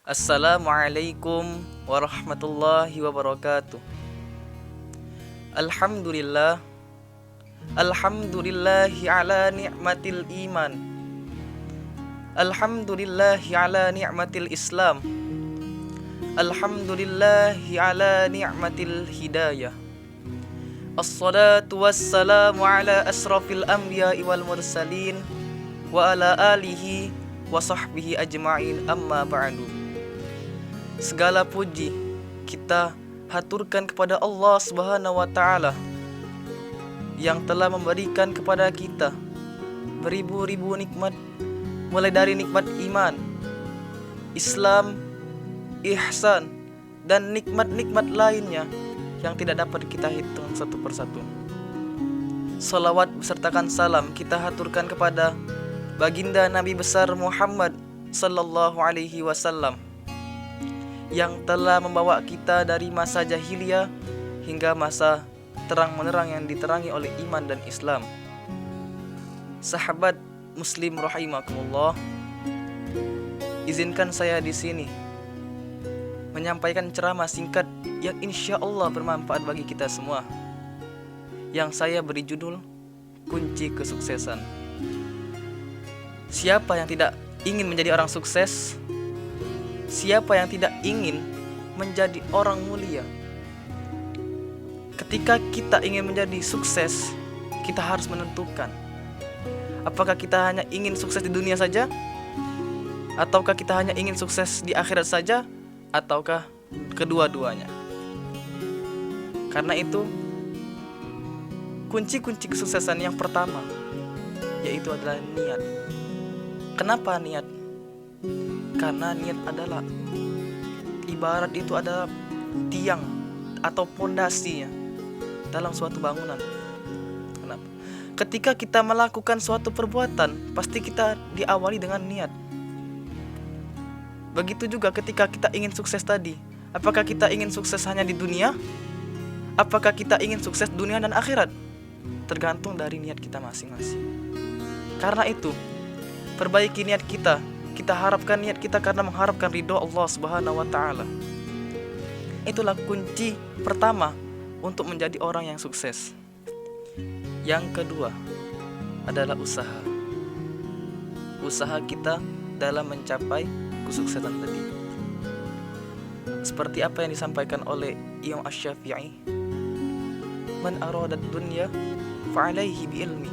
Assalamualaikum warahmatullahi wabarakatuh. Alhamdulillah. Alhamdulillahi ala ni'matil iman. Alhamdulillahi ala ni'matil Islam. Alhamdulillahi ala ni'matil hidayah. Assalatu wassalamu ala asrafil anbiya'i wal mursalin wa ala alihi wa sahbihi ajma'in, amma ba'du. Segala puji kita haturkan kepada Allah Subhanahu wa ta'ala yang telah memberikan kepada kita beribu-ribu nikmat, mulai dari nikmat iman, Islam, ihsan, dan nikmat-nikmat lainnya yang tidak dapat kita hitung satu persatu. Salawat besertakan salam kita haturkan kepada baginda Nabi besar Muhammad sallallahu alaihi wasallam yang telah membawa kita dari masa jahiliyah hingga masa terang menerang yang diterangi oleh iman dan Islam. Sahabat muslim rahimakumullah, izinkan saya di sini menyampaikan ceramah singkat yang insya Allah bermanfaat bagi kita semua, yang saya beri judul Kunci Kesuksesan. Siapa yang tidak ingin menjadi orang sukses? Siapa yang tidak ingin menjadi orang mulia? Ketika kita ingin menjadi sukses, kita harus menentukan apakah kita hanya ingin sukses di dunia saja, ataukah kita hanya ingin sukses di akhirat saja, ataukah kedua-duanya. Karena itu, kunci-kunci kesuksesan yang pertama yaitu adalah niat. Kenapa niat? Karena niat adalah ibarat itu adalah tiang atau pondasinya dalam suatu bangunan. Kenapa? Ketika kita melakukan suatu perbuatan, pasti kita diawali dengan niat. Begitu juga ketika kita ingin sukses tadi. Apakah kita ingin sukses hanya di dunia? Apakah kita ingin sukses dunia dan akhirat? Tergantung dari niat kita masing-masing. Karena itu, perbaiki niat kita. Kita harapkan niat kita karena mengharapkan ridho Allah Subhanahu wa ta'ala. Itulah kunci pertama untuk menjadi orang yang sukses. Yang kedua adalah usaha. Usaha kita dalam mencapai kesuksesan tadi. Seperti apa yang disampaikan oleh Imam Asy-Syafi'i, man arada ad-dunya fa'alaihi bi'ilmi,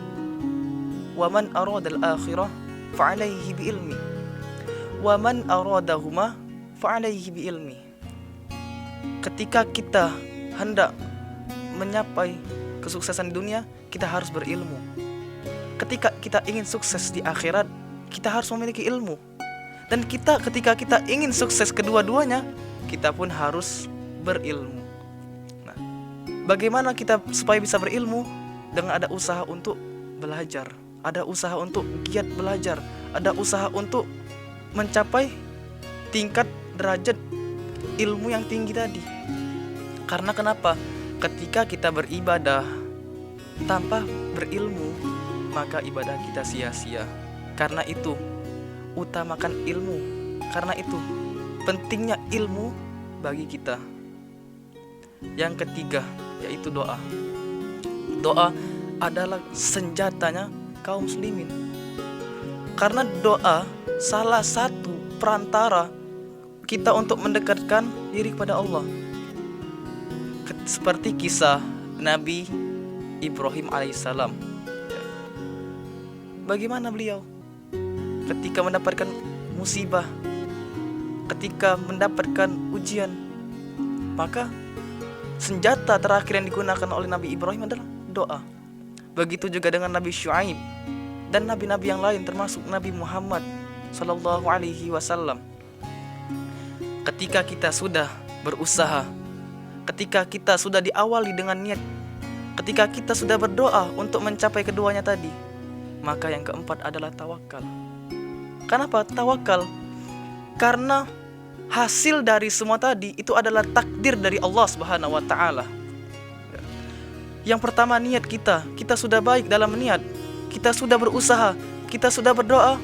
wa man arada al-akhirah fa'alaihi bi'ilmi, wa man aradahuma fa'alaihi bi'ilmi. Ketika kita hendak mencapai kesuksesan di dunia, kita harus berilmu. Ketika kita ingin sukses di akhirat, kita harus memiliki ilmu. Dan ketika kita ingin sukses kedua-duanya, kita pun harus berilmu. Nah, bagaimana kita supaya bisa berilmu? Dengan ada usaha untuk belajar, ada usaha untuk giat belajar, ada usaha untuk mencapai tingkat derajat ilmu yang tinggi tadi. Karena kenapa? Ketika kita beribadah tanpa berilmu, maka ibadah kita sia-sia. Karena itu, utamakan ilmu. Karena itu, pentingnya ilmu bagi kita. Yang ketiga, yaitu doa. Doa adalah senjatanya kaum muslimin. Karena doa salah satu perantara kita untuk mendekatkan diri kepada Allah. Seperti kisah Nabi Ibrahim alaihissalam. Bagaimana beliau ketika mendapatkan musibah, ketika mendapatkan ujian, maka senjata terakhir yang digunakan oleh Nabi Ibrahim adalah doa. Begitu juga dengan Nabi Syuaib dan nabi-nabi yang lain, termasuk Nabi Muhammad sallallahu alaihi wasallam. Ketika kita sudah berusaha, ketika kita sudah diawali dengan niat, ketika kita sudah berdoa untuk mencapai keduanya tadi, maka yang keempat adalah tawakal. Kenapa tawakal? Karena hasil dari semua tadi itu adalah takdir dari Allah Subhanahu wa ta'ala. Yang pertama, niat kita sudah baik dalam niat, kita sudah berusaha, kita sudah berdoa.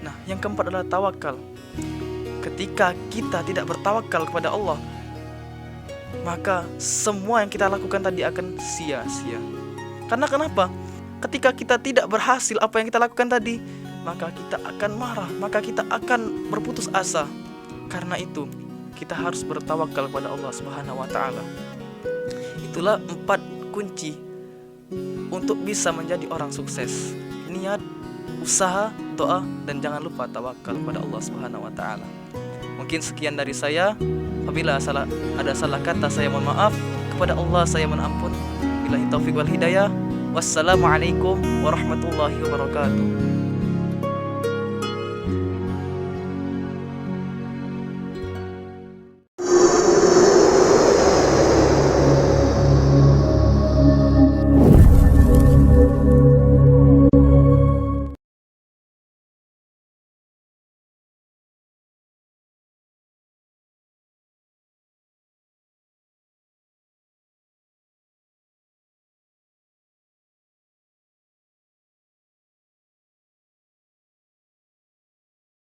Nah, yang keempat adalah tawakal. ketika kita tidak bertawakal kepada Allah, maka semua yang kita lakukan tadi akan sia-sia. Karena kenapa? Ketika kita tidak berhasil apa yang kita lakukan tadi, maka kita akan marah, maka kita akan berputus asa. Karena itu, kita harus bertawakal kepada Allah Subhanahu wa taala. Itulah 4 kunci untuk bisa menjadi orang sukses. Niat, usaha, doa, dan jangan lupa tawakal kepada Allah Subhanahu wa taala. Mungkin sekian dari saya. Apabila ada salah kata, saya mohon maaf. Kepada Allah saya mohon ampun. Billahi taufiq wal hidayah. Wassalamualaikum warahmatullahi wabarakatuh.